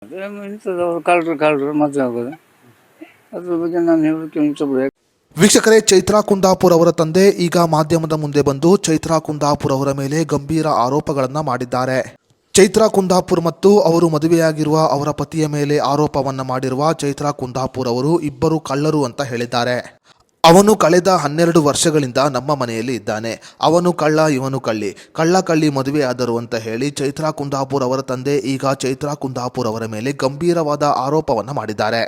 ಅದೇ ಇಂಥದ್ದು ಅವ್ರು ಕಳ್ಳರು ಮದುವೆ ಆಗೋದು ಅದ್ರ ಬಗ್ಗೆ ನಾನು ಹೇಳೋಕ್ಕೆ ಮುಂಚೆ ಬಿಡಿ. ವೀಕ್ಷಕರೇ, ಚೈತ್ರಾ ಕುಂದಾಪುರ್ ಅವರ ತಂದೆ ಈಗ ಮಾಧ್ಯಮದ ಮುಂದೆ ಬಂದು ಚೈತ್ರಾ ಕುಂದಾಪುರ್ ಅವರ ಮೇಲೆ ಗಂಭೀರ ಆರೋಪಗಳನ್ನು ಮಾಡಿದ್ದಾರೆ. ಚೈತ್ರಾ ಕುಂದಾಪುರ್ ಮತ್ತು ಅವರು ಮದುವೆಯಾಗಿರುವ ಅವರ ಪತಿಯ ಮೇಲೆ ಆರೋಪವನ್ನ ಮಾಡಿರುವ ಚೈತ್ರಾ ಕುಂದಾಪುರ್ ಅವರು ಇಬ್ಬರು ಕಳ್ಳರು ಅಂತ ಹೇಳಿದ್ದಾರೆ. ಅವನು ಕಳೆದ 12 ವರ್ಷಗಳಿಂದ ನಮ್ಮ ಮನೆಯಲ್ಲಿ ಇದ್ದಾನೆ. ಅವನು ಕಳ್ಳ, ಇವನು ಕಳ್ಳಿ ಮದುವೆ ಆದರು ಅಂತ ಹೇಳಿ ಚೈತ್ರಾ ಕುಂದಾಪುರ್ ಅವರ ತಂದೆ ಈಗ ಚೈತ್ರಾ ಕುಂದಾಪುರ್ ಅವರ ಮೇಲೆ ಗಂಭೀರವಾದ ಆರೋಪವನ್ನ ಮಾಡಿದ್ದಾರೆ.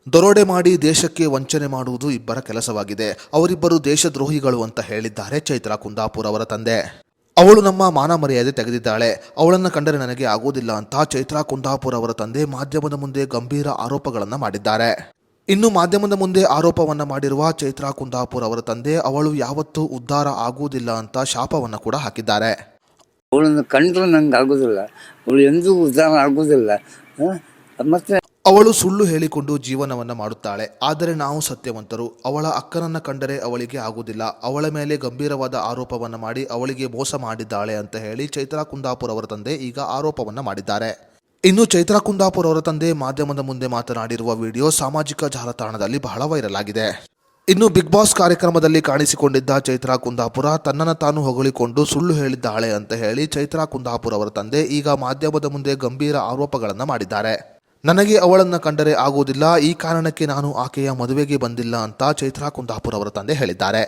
ದರೋಡೆ ಮಾಡಿ ದೇಶಕ್ಕೆ ವಂಚನೆ ಮಾಡುವುದು ಇಬ್ಬರ ಕೆಲಸವಾಗಿದೆ. ಅವರಿಬ್ಬರು ದೇಶದ್ರೋಹಿಗಳು ಅಂತ ಹೇಳಿದ್ದಾರೆ ಚೈತ್ರಾ ಕುಂದಾಪುರ್ ಅವರ ತಂದೆ. ಅವಳು ನಮ್ಮ ಮಾನ ಮರ್ಯಾದೆ ತೆಗೆದಿದ್ದಾಳೆ, ಅವಳನ್ನು ಕಂಡರೆ ನನಗೆ ಆಗುವುದಿಲ್ಲ ಅಂತ ಚೈತ್ರಾ ಕುಂದಾಪುರ್ ಅವರ ತಂದೆ ಮಾಧ್ಯಮದ ಮುಂದೆ ಗಂಭೀರ ಆರೋಪಗಳನ್ನು ಮಾಡಿದ್ದಾರೆ. ಇನ್ನು ಮಾಧ್ಯಮದ ಮುಂದೆ ಆರೋಪವನ್ನ ಮಾಡಿರುವ ಚೈತ್ರಾ ಕುಂದಾಪುರ್ ಅವರ ತಂದೆ ಅವಳು ಯಾವತ್ತೂ ಉದ್ಧಾರ ಆಗುವುದಿಲ್ಲ ಅಂತ ಶಾಪವನ್ನ ಕೂಡ ಹಾಕಿದ್ದಾರೆ. ಅವಳನ್ನು ಕಂಡ್ರೆ ನಂಗೆ ಆಗೋದಿಲ್ಲ, ಅವಳು ಎಂದೂ ಉದ್ಧಾರ ಆಗೋದಿಲ್ಲ. ಮತ್ತೆ ಅವಳು ಸುಳ್ಳು ಹೇಳಿಕೊಂಡು ಜೀವನವನ್ನ ಮಾಡುತ್ತಾಳೆ. ಆದರೆ ನಾವು ಸತ್ಯವಂತರು. ಅವಳ ಅಕ್ಕನನ್ನ ಕಂಡರೆ ಅವಳಿಗೆ ಆಗುವುದಿಲ್ಲ. ಅವಳ ಮೇಲೆ ಗಂಭೀರವಾದ ಆರೋಪವನ್ನ ಮಾಡಿ ಅವಳಿಗೆ ಮೋಸ ಮಾಡಿದ್ದಾಳೆ ಅಂತ ಹೇಳಿ ಚೈತ್ರಾ ಕುಂದಾಪುರ್ ಅವರ ತಂದೆ ಈಗ ಆರೋಪವನ್ನ ಮಾಡಿದ್ದಾರೆ. ಇನ್ನು ಚೈತ್ರಾ ಕುಂದಾಪುರ್ ಅವರ ತಂದೆ ಮಾಧ್ಯಮದ ಮುಂದೆ ಮಾತನಾಡಿರುವ ವಿಡಿಯೋ ಸಾಮಾಜಿಕ ಜಾಲತಾಣದಲ್ಲಿ ಬಹಳ ವೈರಲ್ ಆಗಿದೆ. ಇನ್ನು ಬಿಗ್ ಬಾಸ್ ಕಾರ್ಯಕ್ರಮದಲ್ಲಿ ಕಾಣಿಸಿಕೊಂಡಿದ್ದ ಚೈತ್ರಾ ಕುಂದಾಪುರ ತನ್ನನ್ನು ತಾನು ಹೊಗಳಿಕೊಂಡು ಸುಳ್ಳು ಹೇಳಿದ್ದಾಳೆ ಅಂತ ಹೇಳಿ ಚೈತ್ರಾ ಕುಂದಾಪುರ್ ಅವರ ತಂದೆ ಈಗ ಮಾಧ್ಯಮದ ಮುಂದೆ ಗಂಭೀರ ಆರೋಪಗಳನ್ನು ಮಾಡಿದ್ದಾರೆ. ನನಗೆ ಅವಳನ್ನು ಕಂಡರೆ ಆಗುವುದಿಲ್ಲ, ಈ ಕಾರಣಕ್ಕೆ ನಾನು ಆಕೆಯ ಮದುವೆಗೆ ಬಂದಿಲ್ಲ ಅಂತ ಚೈತ್ರಾ ಕುಂದಾಪುರ್ ಅವರ ತಂದೆ ಹೇಳಿದ್ದಾರೆ.